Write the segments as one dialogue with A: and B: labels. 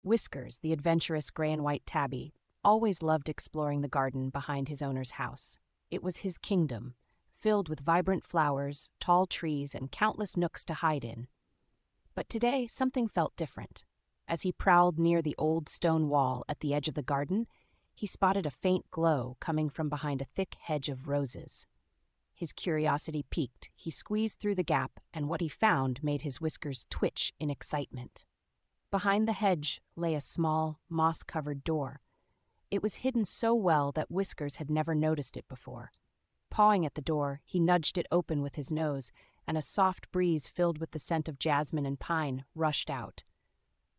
A: Whiskers, the adventurous gray and white tabby, always loved exploring the garden behind his owner's house. It was his kingdom, filled with vibrant flowers, tall trees, and countless nooks to hide in. But today, something felt different. As he prowled near the old stone wall at the edge of the garden, he spotted a faint glow coming from behind a thick hedge of roses. His curiosity piqued. He squeezed through the gap, and what he found made his whiskers twitch in excitement. Behind the hedge lay a small, moss-covered door. It was hidden so well that Whiskers had never noticed it before. Pawing at the door, he nudged it open with his nose, and a soft breeze filled with the scent of jasmine and pine rushed out.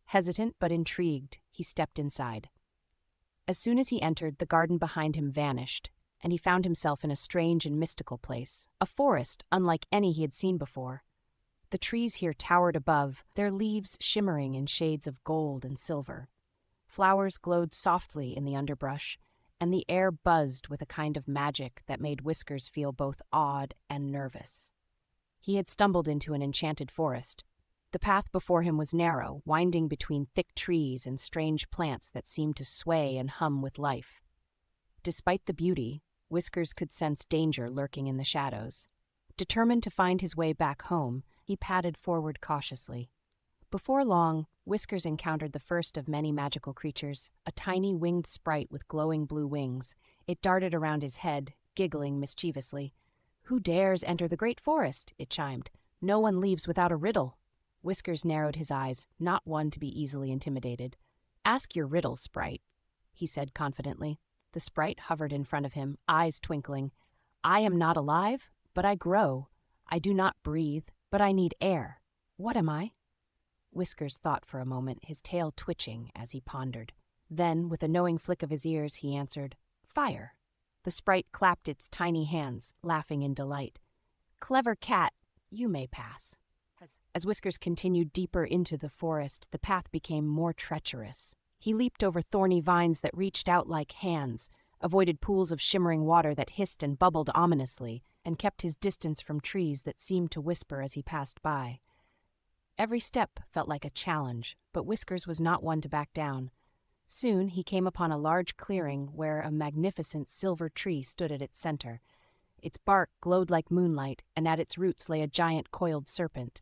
A: Hesitant but intrigued, he stepped inside. As soon as he entered, the garden behind him vanished, and he found himself in a strange and mystical place, a forest unlike any he had seen before. The trees here towered above, their leaves shimmering in shades of gold and silver. Flowers glowed softly in the underbrush, and the air buzzed with a kind of magic that made Whiskers feel both awed and nervous. He had stumbled into an enchanted forest. The path before him was narrow, winding between thick trees and strange plants that seemed to sway and hum with life. Despite the beauty, Whiskers could sense danger lurking in the shadows. Determined to find his way back home, he padded forward cautiously. Before long, Whiskers encountered the first of many magical creatures, a tiny winged sprite with glowing blue wings. It darted around his head, giggling mischievously. "Who dares enter the great forest?" it chimed. "No one leaves without a riddle." Whiskers narrowed his eyes, not one to be easily intimidated. "Ask your riddle, sprite," he said confidently. The sprite hovered in front of him, eyes twinkling. "I am not alive, but I grow. I do not breathe, but I need air. What am I?" Whiskers thought for a moment, his tail twitching as he pondered. Then, with a knowing flick of his ears, he answered, "Fire." The sprite clapped its tiny hands, laughing in delight. "Clever cat, you may pass." As Whiskers continued deeper into the forest, the path became more treacherous. He leaped over thorny vines that reached out like hands, avoided pools of shimmering water that hissed and bubbled ominously, and kept his distance from trees that seemed to whisper as he passed by. Every step felt like a challenge, but Whiskers was not one to back down. Soon he came upon a large clearing where a magnificent silver tree stood at its center. Its bark glowed like moonlight, and at its roots lay a giant coiled serpent.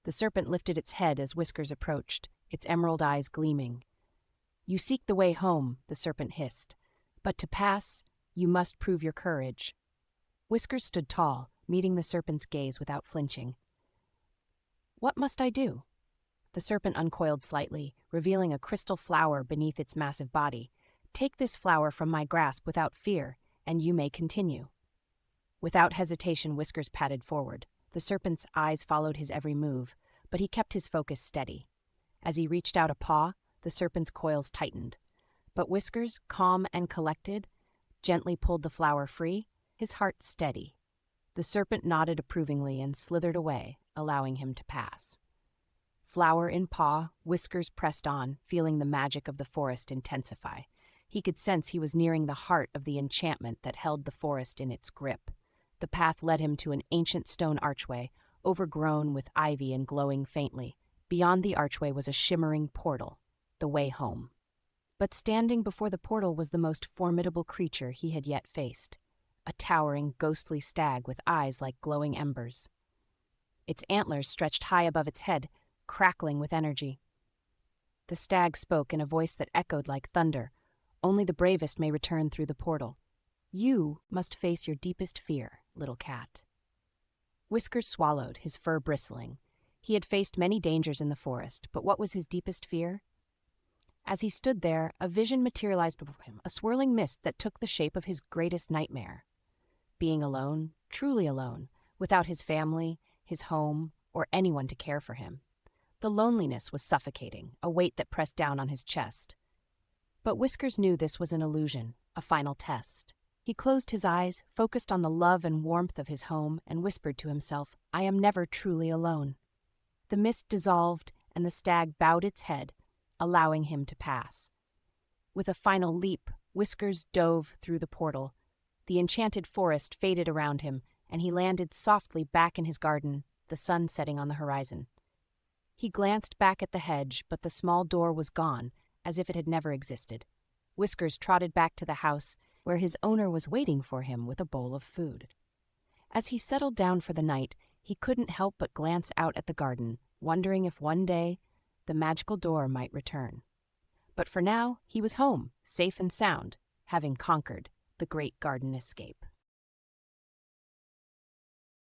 A: The serpent lifted its head as Whiskers approached, its emerald eyes gleaming. "You seek the way home," the serpent hissed, "but to pass, you must prove your courage." Whiskers stood tall, meeting the serpent's gaze without flinching. "What must I do?" The serpent uncoiled slightly, revealing a crystal flower beneath its massive body. "Take this flower from my grasp without fear, and you may continue." Without hesitation, Whiskers padded forward. The serpent's eyes followed his every move, but he kept his focus steady. As he reached out a paw, the serpent's coils tightened. But Whiskers, calm and collected, gently pulled the flower free, his heart steady. The serpent nodded approvingly and slithered away, allowing him to pass. Flower in paw, Whiskers pressed on, feeling the magic of the forest intensify. He could sense he was nearing the heart of the enchantment that held the forest in its grip. The path led him to an ancient stone archway, overgrown with ivy and glowing faintly. Beyond the archway was a shimmering portal, the way home. But standing before the portal was the most formidable creature he had yet faced, a towering, ghostly stag with eyes like glowing embers. Its antlers stretched high above its head, crackling with energy. The stag spoke in a voice that echoed like thunder. "Only the bravest may return through the portal. You must face your deepest fear, little cat." Whiskers swallowed, his fur bristling. He had faced many dangers in the forest, but what was his deepest fear? As he stood there, a vision materialized before him, a swirling mist that took the shape of his greatest nightmare. Being alone, truly alone, without his family, his home, or anyone to care for him. The loneliness was suffocating, a weight that pressed down on his chest. But Whiskers knew this was an illusion, a final test. He closed his eyes, focused on the love and warmth of his home, and whispered to himself, "I am never truly alone." The mist dissolved, and the stag bowed its head, allowing him to pass. With a final leap, Whiskers dove through the portal. The enchanted forest faded around him, and he landed softly back in his garden, the sun setting on the horizon. He glanced back at the hedge, but the small door was gone, as if it had never existed. Whiskers trotted back to the house, where his owner was waiting for him with a bowl of food. As he settled down for the night, he couldn't help but glance out at the garden, wondering if one day the magical door might return. But for now, he was home, safe and sound, having conquered the great garden escape.